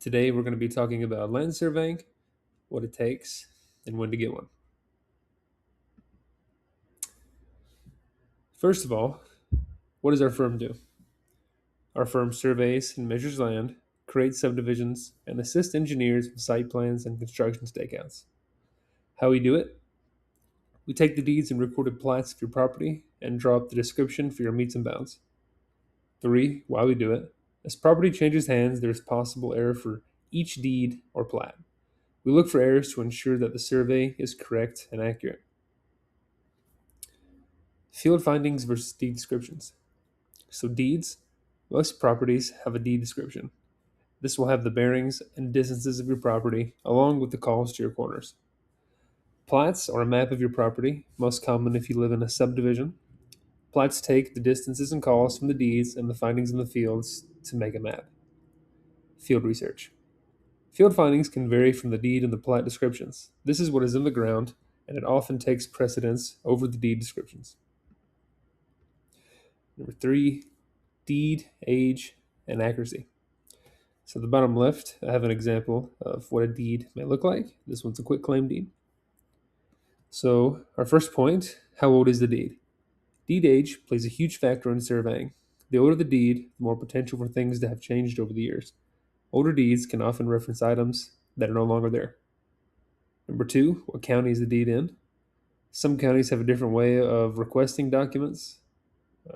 Today we're going to be talking about land surveying, what it takes, and when to get one. First of all, what does our firm do? Our firm surveys and measures land, creates subdivisions, and assists engineers with site plans and construction stakeouts. How we do it? We take the deeds and recorded plats of your property and draw up the description for your meets and bounds. 3. Why we do it? As property changes hands, there is possible error for each deed or plat. We look for errors to ensure that the survey is correct and accurate. Field findings versus deed descriptions. So, deeds, most properties have a deed description. This will have the bearings and distances of your property, along with the calls to your corners. Plats are a map of your property, most common if you live in a subdivision. Plats take the distances and calls from the deeds and the findings in the fields to make a map. Field research. Field findings can vary from the deed and the plat descriptions. This is what is in the ground, and it often takes precedence over the deed descriptions. Number 3, deed, age, and accuracy. So the bottom left, I have an example of what a deed may look like. This one's a quitclaim deed. So our first point, how old is the deed? Deed age plays a huge factor in surveying. The older the deed, the more potential for things to have changed over the years. Older deeds can often reference items that are no longer there. Number 2, what county is the deed in? Some counties have a different way of requesting documents,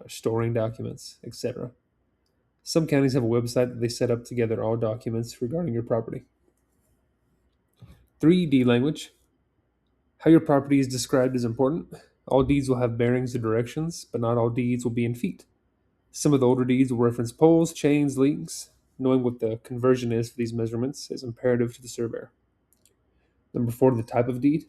storing documents, etc. Some counties have a website that they set up to gather all documents regarding your property. 3D language. How your property is described is important. All deeds will have bearings or directions, but not all deeds will be in feet. Some of the older deeds will reference poles, chains, links. Knowing what the conversion is for these measurements is imperative to the surveyor. Number 4, the type of deed.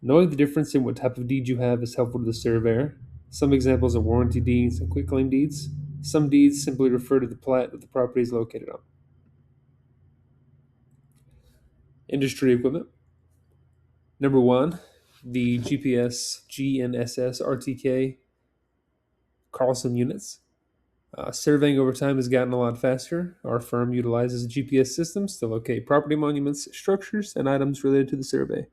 Knowing the difference in what type of deed you have is helpful to the surveyor. Some examples are warranty deeds and quitclaim deeds. Some deeds simply refer to the plat that the property is located on. Industry equipment. Number 1, the GPS GNSS RTK Carlson units. Surveying over time has gotten a lot faster. Our firm utilizes GPS systems to locate property monuments, structures, and items related to the survey.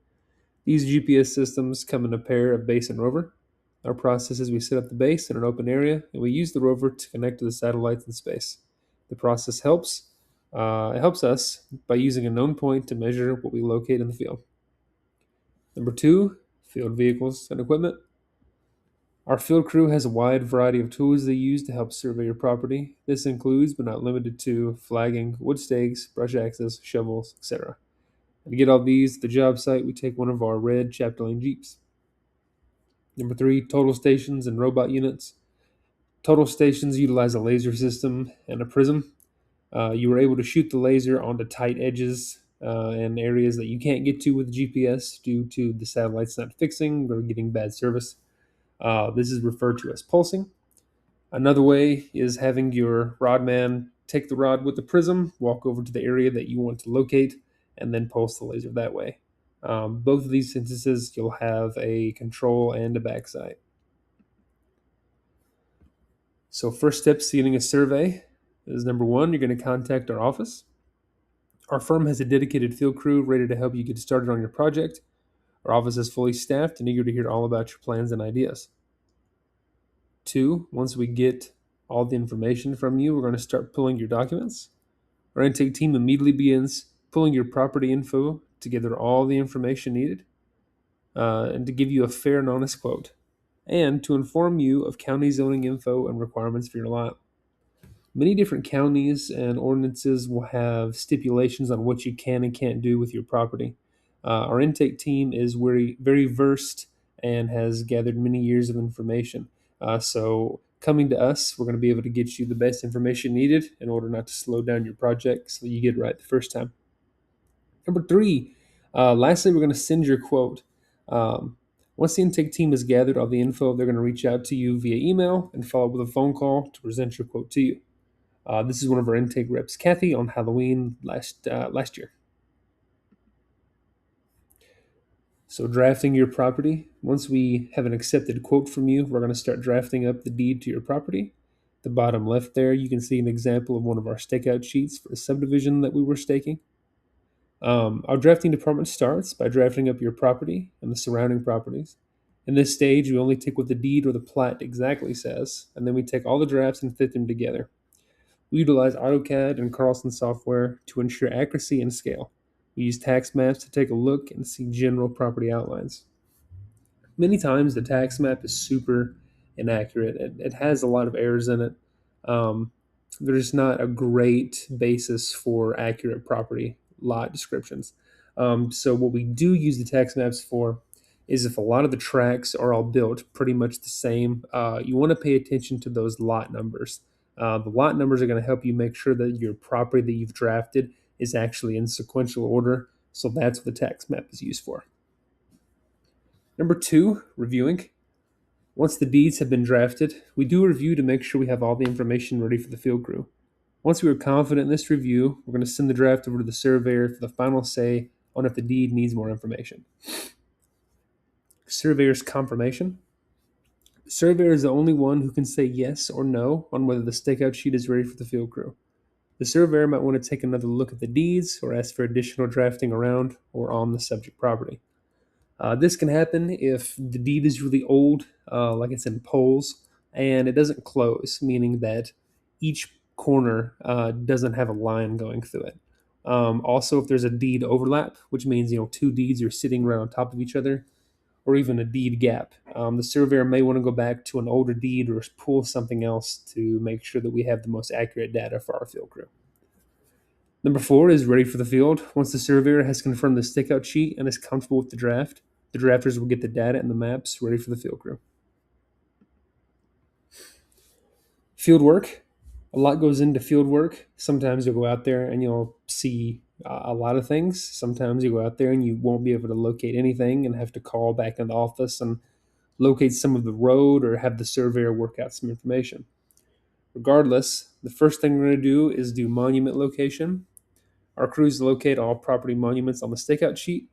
These GPS systems come in a pair of base and rover. Our process is we set up the base in an open area, and we use the rover to connect to the satellites in space. The process helps us by using a known point to measure what we locate in the field. Number 2, field vehicles and equipment. Our field crew has a wide variety of tools they use to help survey your property. This includes, but not limited to, flagging, wood stakes, brush axes, shovels, etc. And to get all these at the job site, we take one of our red Chapdelaine Jeeps. Number 3, total stations and robot units. Total stations utilize a laser system and a prism. You are able to shoot the laser onto tight edges and areas that you can't get to with GPS due to the satellites not fixing or getting bad service. This is referred to as pulsing. Another way is having your rod man take the rod with the prism, walk over to the area that you want to locate, and then pulse the laser that way. Both of these instances, you'll have a control and a backside. So first steps to getting a survey is number 1, you're going to contact our office. Our firm has a dedicated field crew ready to help you get started on your project. Our office is fully staffed and eager to hear all about your plans and ideas. 2, once we get all the information from you, we're going to start pulling your documents. Our intake team immediately begins pulling your property info to gather all the information needed and to give you a fair and honest quote, and to inform you of county zoning info and requirements for your lot. Many different counties and ordinances will have stipulations on what you can and can't do with your property. Our intake team is very versed and has gathered many years of information. So coming to us, we're going to be able to get you the best information needed in order not to slow down your project so that you get it right the first time. Number 3, lastly, we're going to send your quote. Once the intake team has gathered all the info, they're going to reach out to you via email and follow up with a phone call to present your quote to you. This is one of our intake reps, Kathy, on Halloween last year. So drafting your property. Once we have an accepted quote from you, we're going to start drafting up the deed to your property. the bottom left there, you can see an example of one of our stakeout sheets for the subdivision that we were staking. Our drafting department starts by drafting up your property and the surrounding properties. In this stage, we only take what the deed or the plat exactly says, and then we take all the drafts and fit them together. We utilize AutoCAD and Carlson software to ensure accuracy and scale. We use tax maps to take a look and see general property outlines. Many times the tax map is super inaccurate. It has a lot of errors in it. Um, there's not a great basis for accurate property lot descriptions. So what we do use the tax maps for is if a lot of the tracks are all built pretty much the same, you want to pay attention to those lot numbers. The lot numbers are going to help you make sure that your property that you've drafted is actually in sequential order. So that's what the tax map is used for. Number two, reviewing. Once the deeds have been drafted, we do a review to make sure we have all the information ready for the field crew. Once we are confident in this review, we're going to send the draft over to the surveyor for the final say on if the deed needs more information. Surveyor's confirmation. The surveyor is the only one who can say yes or no on whether the stakeout sheet is ready for the field crew. The surveyor might want to take another look at the deeds or ask for additional drafting around or on the subject property. This can happen if the deed is really old, like it's in poles, and it doesn't close, meaning that each corner doesn't have a line going through it. Also, if there's a deed overlap, which means two deeds are sitting right on top of each other, or even a deed gap, the surveyor may want to go back to an older deed or pull something else to make sure that we have the most accurate data for our field crew. Number four is ready for the field. Once the surveyor has confirmed the stakeout sheet and is comfortable with the draft, the drafters will get the data and the maps ready for the field crew. Field work. A lot goes into field work. Sometimes you'll go out there and you'll see a lot of things. Sometimes you go out there and you won't be able to locate anything and have to call back in the office and locate some of the road or have the surveyor work out some information. Regardless, the first thing we're going to do is do monument location. Our crews locate all property monuments on the stakeout sheet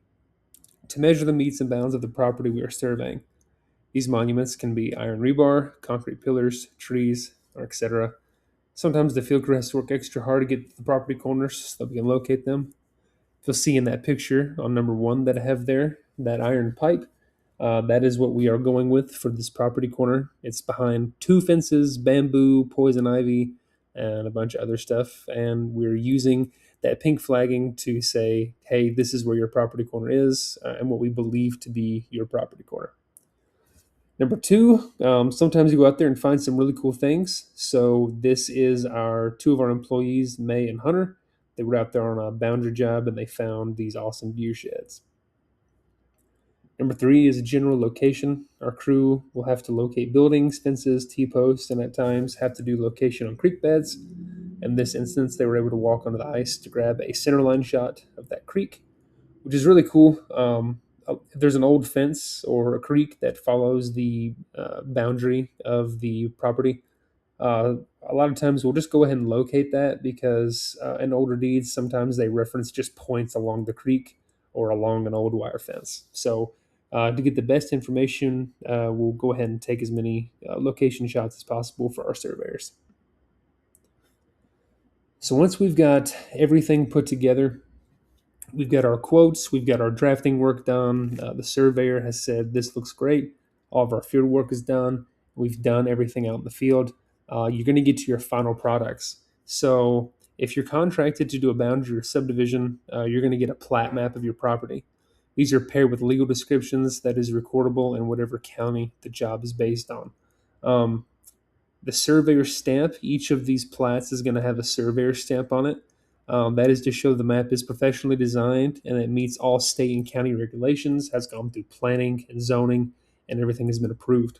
to measure the metes and bounds of the property we are surveying. These monuments can be iron rebar, concrete pillars, trees, or etc. Sometimes the field crew has to work extra hard to get to the property corners so that we can locate them. You'll see in that picture on number one that I have there, that iron pipe. That is what we are going with for this property corner. It's behind two fences, bamboo, poison ivy, and a bunch of other stuff. And we're using that pink flagging to say, hey, this is where your property corner is and what we believe to be your property corner. Number two, sometimes you go out there and find some really cool things. So this is two of our employees, May and Hunter. They were out there on a boundary job and they found these awesome view sheds. Number three is general location. Our crew will have to locate buildings, fences, T-posts, and at times have to do location on creek beds. In this instance, they were able to walk onto the ice to grab a centerline shot of that creek, which is really cool. If there's an old fence or a creek that follows the boundary of the property, uh, a lot of times we'll just go ahead and locate that because in older deeds, sometimes they reference just points along the creek or along an old wire fence. So to get the best information, we'll go ahead and take as many location shots as possible for our surveyors. So once we've got everything put together, we've got our quotes, we've got our drafting work done. The surveyor has said this looks great. All of our field work is done. We've done everything out in the field. You're going to get to your final products. So if you're contracted to do a boundary or subdivision, you're going to get a plat map of your property. These are paired with legal descriptions that is recordable in whatever county the job is based on. The surveyor stamp, each of these plats is going to have a surveyor stamp on it. That is to show the map is professionally designed and it meets all state and county regulations, has gone through planning and zoning, and everything has been approved.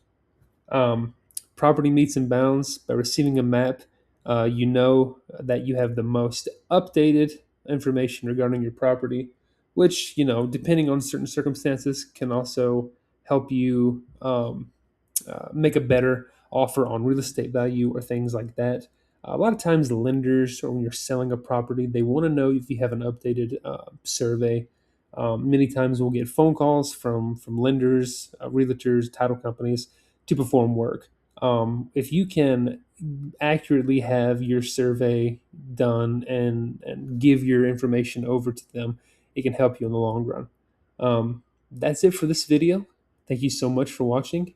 Property meets and bounds. By receiving a map, you know that you have the most updated information regarding your property, which, depending on certain circumstances, can also help you make a better offer on real estate value or things like that. A lot of times, the lenders, or when you're selling a property, they want to know if you have an updated survey. Many times, we'll get phone calls from lenders, realtors, title companies to perform work. If you can accurately have your survey done and give your information over to them, it can help you in the long run. That's it for this video. Thank you so much for watching.